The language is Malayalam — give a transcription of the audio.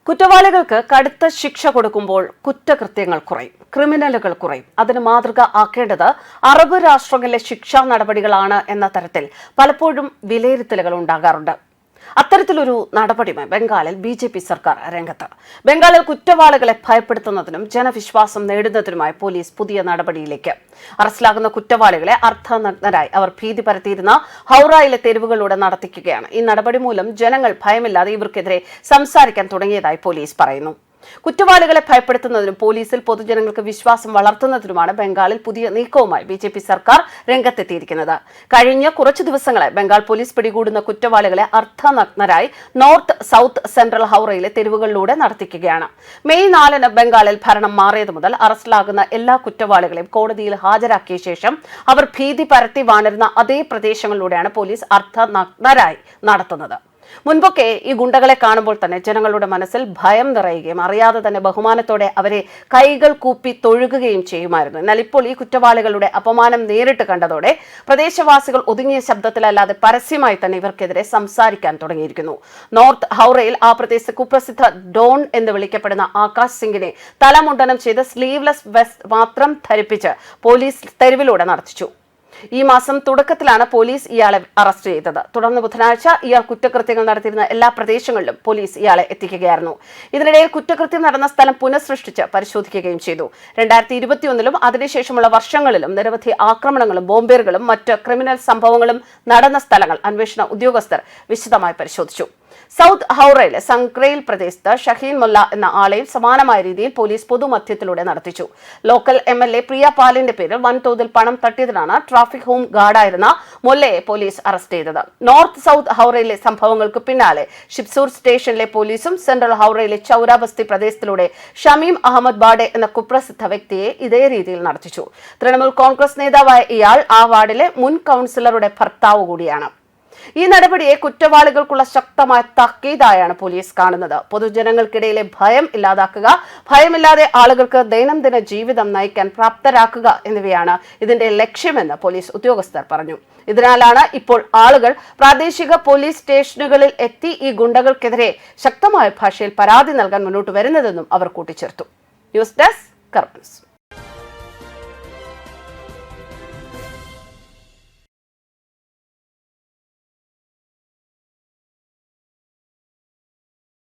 കുറ്റവാളികൾക്ക് കടുത്ത ശിക്ഷ കൊടുക്കുമ്പോൾ കുറ്റകൃത്യങ്ങൾ കുറയും, ക്രിമിനലുകൾ കുറയും. അതിന് മാതൃക ആക്കേണ്ടത് അറബ് രാഷ്ട്രങ്ങളിലെ ശിക്ഷാ നടപടികളാണ് എന്ന തരത്തിൽ പലപ്പോഴും വിലയിരുത്തലുകൾ ഉണ്ടാകാറുണ്ട്. അത്തരത്തിലൊരു നടപടിയുമായി ബംഗാളിൽ BJP സർക്കാർ രംഗത്ത്. ബംഗാളിൽ കുറ്റവാളികളെ ഭയപ്പെടുത്തുന്നതിനും ജനവിശ്വാസം നേടുന്നതിനുമായി പോലീസ് പുതിയ നടപടിയിലേക്ക്. അറസ്റ്റിലാകുന്ന കുറ്റവാളികളെ അർദ്ധനഗ്നരായി അവർ ഭീതി പരത്തിയിരുന്ന ഹൗറയിലെ തെരുവുകളിലൂടെ നടത്തിക്കുകയാണ്. ഈ നടപടി മൂലം ജനങ്ങൾ ഭയമില്ലാതെ ഇവർക്കെതിരെ സംസാരിക്കാൻ തുടങ്ങിയതായി പോലീസ് പറയുന്നു. കുറ്റവാളികളെ ഭയപ്പെടുത്തുന്നതിനും പോലീസിൽ പൊതുജനങ്ങൾക്ക് വിശ്വാസം വളർത്തുന്നതിനുമാണ് ബംഗാളിൽ പുതിയ നീക്കവുമായി BJP സർക്കാർ രംഗത്തെത്തിയിരിക്കുന്നത്. കഴിഞ്ഞ കുറച്ചു ദിവസങ്ങളായി ബംഗാൾ പോലീസ് പിടികൂടുന്ന കുറ്റവാളികളെ അർദ്ധനഗ്നരായി നോർത്ത് സൗത്ത് സെൻട്രൽ ഹൗറയിലെ തെരുവുകളിലൂടെ നടത്തിക്കുകയാണ്. മെയ് 4-ന് ബംഗാളിൽ ഭരണം മാറിയത് മുതൽ അറസ്റ്റിലാകുന്ന എല്ലാ കുറ്റവാളികളെയും കോടതിയിൽ ഹാജരാക്കിയ ശേഷം അവർ ഭീതി പരത്തി വാണിരുന്ന അതേ പ്രദേശങ്ങളിലൂടെയാണ് പോലീസ് അർദ്ധനഗ്നരായി നടത്തുന്നത്. മുൻപൊക്കെ ഈ ഗുണ്ടകളെ കാണുമ്പോൾ തന്നെ ജനങ്ങളുടെ മനസ്സിൽ ഭയം നിറയുകയും അറിയാതെ തന്നെ ബഹുമാനത്തോടെ അവരെ കൈകൾ കൂപ്പി തൊഴുകുകയും ചെയ്യുമായിരുന്നു. എന്നാൽ ഇപ്പോൾ ഈ കുറ്റവാളികളുടെ അപമാനം നേരിട്ട് കണ്ടതോടെ പ്രദേശവാസികൾ ഒതുങ്ങിയ ശബ്ദത്തിലല്ലാതെ പരസ്യമായി തന്നെ ഇവർക്കെതിരെ സംസാരിക്കാൻ തുടങ്ങിയിരിക്കുന്നു. നോർത്ത് ഹൗറയിൽ ആ പ്രദേശത്തെ കുപ്രസിദ്ധ ഡോൺ എന്ന് വിളിക്കപ്പെടുന്ന ആകാശ് സിംഗിനെ തലമുണ്ടനം ചെയ്ത് സ്ലീവ്ലെസ് വെസ്റ്റ് മാത്രം ധരിപ്പിച്ച് പോലീസ് തെരുവിലൂടെ നടത്തിച്ചു. ഈ മാസം തുടക്കത്തിലാണ് പോലീസ് ഇയാളെ അറസ്റ്റ് ചെയ്തത്. തുടർന്ന് ബുധനാഴ്ച ഇയാൾ കുറ്റകൃത്യങ്ങൾ നടത്തിയിരുന്ന എല്ലാ പ്രദേശങ്ങളിലും പോലീസ് ഇയാളെ എത്തിക്കുകയായിരുന്നു. ഇതിനിടയിൽ കുറ്റകൃത്യം നടന്ന സ്ഥലം പുനഃസൃഷ്ടിച്ച് പരിശോധിക്കുകയും ചെയ്തു. 2021-ലും അതിനുശേഷമുള്ള വർഷങ്ങളിലും നിരവധി ആക്രമണങ്ങളും ബോംബേറുകളും മറ്റ് ക്രിമിനൽ സംഭവങ്ങളും നടന്ന സ്ഥലങ്ങൾ അന്വേഷണ ഉദ്യോഗസ്ഥർ വിശദമായി പരിശോധിച്ചു. സൗത്ത് ഹൗറയിലെ സംക്രയിൽ പ്രദേശത്ത് ഷഹീൻ മുല്ല എന്ന ആളെയും സമാനമായ രീതിയിൽ പോലീസ് പൊതുമധ്യത്തിലൂടെ നടത്തിച്ചു. ലോക്കൽ MLA പ്രിയ പാലിന്റെ പേരിൽ വൻതോതിൽ പണം തട്ടിയതിനാണ് ട്രാഫിക് ഹോം ഗാർഡായിരുന്ന മുല്ലയെ പോലീസ് അറസ്റ്റ് ചെയ്തത്. നോർത്ത് സൗത്ത് ഹൗറയിലെ സംഭവങ്ങൾക്ക് പിന്നാലെ ഷിബ്സൂർ സ്റ്റേഷനിലെ പോലീസും സെൻട്രൽ ഹൗറയിലെ ചൌരാബസ്തി പ്രദേശത്തിലൂടെ ഷമീം അഹമ്മദ് ബാഡെ എന്ന കുപ്രസിദ്ധ വ്യക്തിയെ ഇതേ രീതിയിൽ നടത്തിച്ചു. തൃണമൂൽ കോൺഗ്രസ് നേതാവായ ഇയാൾ ആ വാർഡിലെ മുൻ കൌൺസിലറുടെ ഭർത്താവ് കൂടിയാണ്. ഈ നടപടിയെ കുറ്റവാളികൾക്കുള്ള ശക്തമായ താക്കീതായാണ് പോലീസ് കാണുന്നത്. പൊതുജനങ്ങൾക്കിടയിലെ ഭയം ഇല്ലാതാക്കുക, ഭയമില്ലാതെ ആളുകൾക്ക് ദൈനംദിന ജീവിതം നയിക്കാൻ പ്രാപ്തരാക്കുക എന്നിവയാണ് ഇതിന്റെ ലക്ഷ്യമെന്ന് പോലീസ് ഉദ്യോഗസ്ഥർ പറഞ്ഞു. ഇതിനാലാണ് ഇപ്പോൾ ആളുകൾ പ്രാദേശിക പോലീസ് സ്റ്റേഷനുകളിൽ എത്തി ഈ ഗുണ്ടകൾക്കെതിരെ ശക്തമായ ഭാഷയിൽ പരാതി നൽകാൻ മുന്നോട്ട് വരുന്നതെന്നും അവർ കൂട്ടിച്ചേർത്തു. News desk കർമ്മൻസ്.